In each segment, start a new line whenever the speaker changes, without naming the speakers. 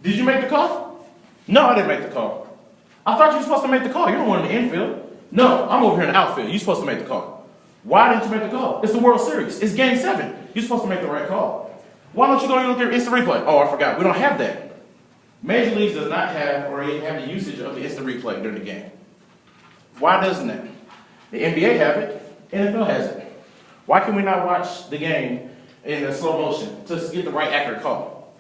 Did you make the call? No, I didn't make the call. I thought you were supposed to make the call. You're the one in the infield. No, I'm over here in the outfield. You're supposed to make the call. Why didn't you make the call? It's the World Series. It's Game 7. You're supposed to make the right call. Why don't you go and look at instant replay? Oh, I forgot. We don't have that. Major League does not have or have the usage of the instant replay during the game. Why doesn't it? The NBA have it. NFL has it. Why can we not watch the game in a slow motion to get the right accurate call?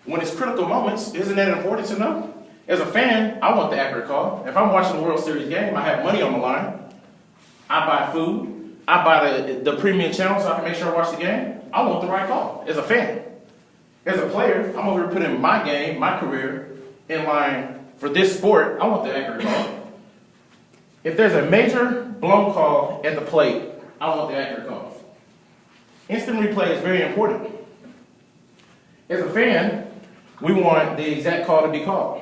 When it's critical moments, isn't that important to know? As a fan, I want the accurate call. If I'm watching the World Series game, I have money on the line. I buy food. I buy the premium channel so I can make sure I watch the game. I want the right call as a fan. As a player, I'm over here putting my game, my career, in line for this sport. I want the accurate call. If there's a major blown call at the plate, I want the accurate call. Instant replay is very important. As a fan, we want the exact call to be called.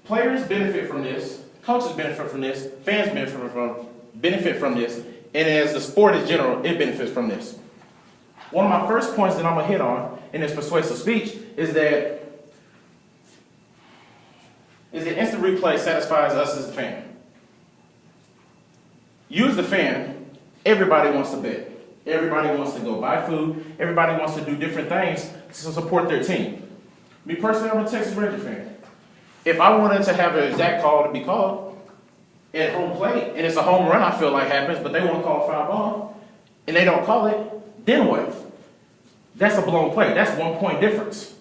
Players benefit from this, coaches benefit from this, fans benefit from this, and as the sport in general, it benefits from this. One of my first points that I'm going to hit on in this persuasive speech is that instant replay satisfies us as a fan. You as the fan, everybody wants to bet. Everybody wants to go buy food. Everybody wants to do different things to support their team. Me personally, I'm a Texas Ranger fan. If I wanted to have an exact call to be called at home plate, and it's a home run I feel like happens, but they want to call a foul ball, and they don't call it, then what? That's a blown play. That's 1 point difference.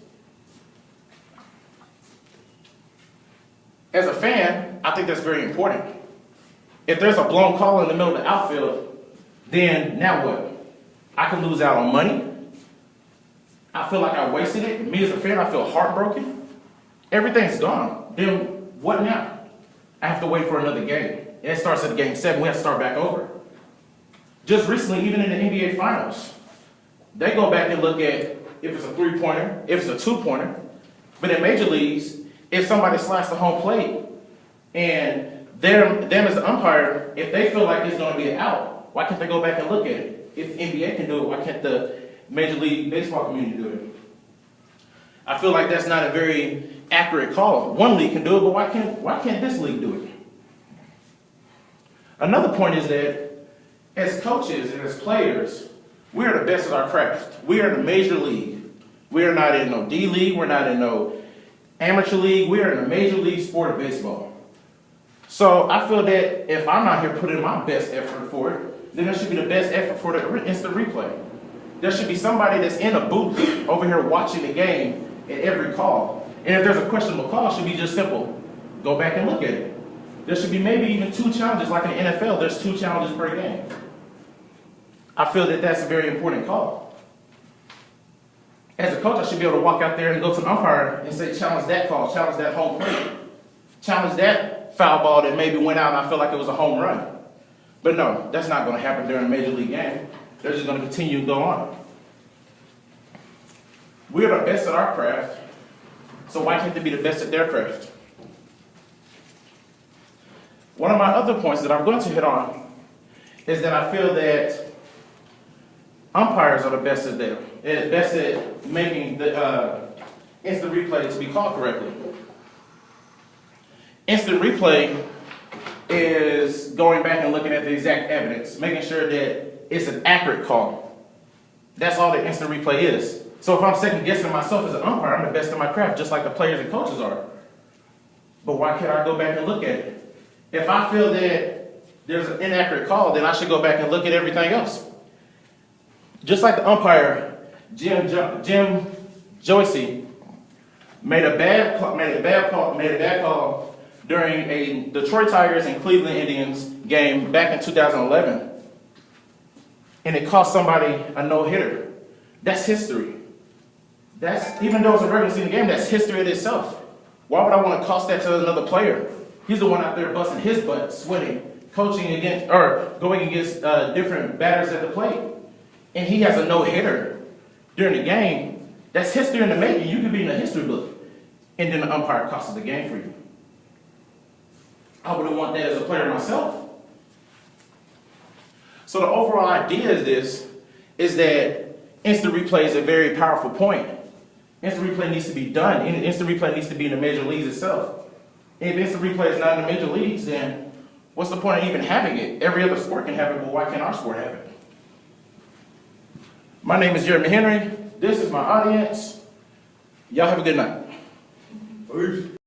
As a fan, I think that's very important. If there's a blown call in the middle of the outfield, then now what? I can lose out on money. I feel like I wasted it. Me as a fan, I feel heartbroken. Everything's gone. Then what now? I have to wait for another game. It starts at Game 7. We have to start back over. Just recently, even in the NBA Finals, they go back and look at if it's a three-pointer, if it's a two-pointer. But in major leagues, if somebody slides the home plate and them as the umpire, if they feel like it's going to be an out, why can't they go back and look at it? If the NBA can do it, why can't the Major League Baseball community do it? I feel like that's not a very accurate call. One league can do it, but why can't this league do it? Another point is that as coaches and as players, we are the best at our craft. We are in the major league. We are not in no D league. We're not in no amateur league. We are in a major league sport of baseball. So I feel that if I'm not here putting my best effort for it, then there should be the best effort for the instant replay. There should be somebody that's in a booth over here watching the game at every call. And if there's a questionable call, it should be just simple. Go back and look at it. There should be maybe even 2 challenges, like in the NFL, there's 2 challenges per game. I feel that that's a very important call. As a coach, I should be able to walk out there and go to the umpire and say, challenge that call, challenge that home plate, challenge that foul ball that maybe went out and I feel like it was a home run. But no, that's not going to happen during a major league game. They're just going to continue to go on. We are the best at our craft, so why can't they be the best at their craft? One of my other points that I'm going to hit on is that I feel that umpires are the best at them, best at making the instant replay to be called correctly. Instant replay is going back and looking at the exact evidence, making sure that it's an accurate call. That's all the instant replay is. So if I'm second guessing myself as an umpire, I'm the best at my craft, just like the players and coaches are. But why can't I go back and look at it? If I feel that there's an inaccurate call, then I should go back and look at everything else. Just like the umpire, Jim Joyce made a bad call during a Detroit Tigers and Cleveland Indians game back in 2011. And it cost somebody a no-hitter. That's history. Even though it's a regular season game, that's history in itself. Why would I want to cost that to another player? He's the one out there busting his butt, sweating, coaching against, or going against different batters at the plate. And he has a no-hitter during the game. That's history in the making. You could be in a history book. And then the umpire costed the game for you. I wouldn't want that as a player myself. So the overall idea is that instant replay is a very powerful point. Instant replay needs to be done. Instant replay needs to be in the major leagues itself. If instant replay is not in the major leagues, then what's the point of even having it? Every other sport can have it, but why can't our sport have it? My name is Jeremy Henry. This is my audience. Y'all have a good night.
Peace.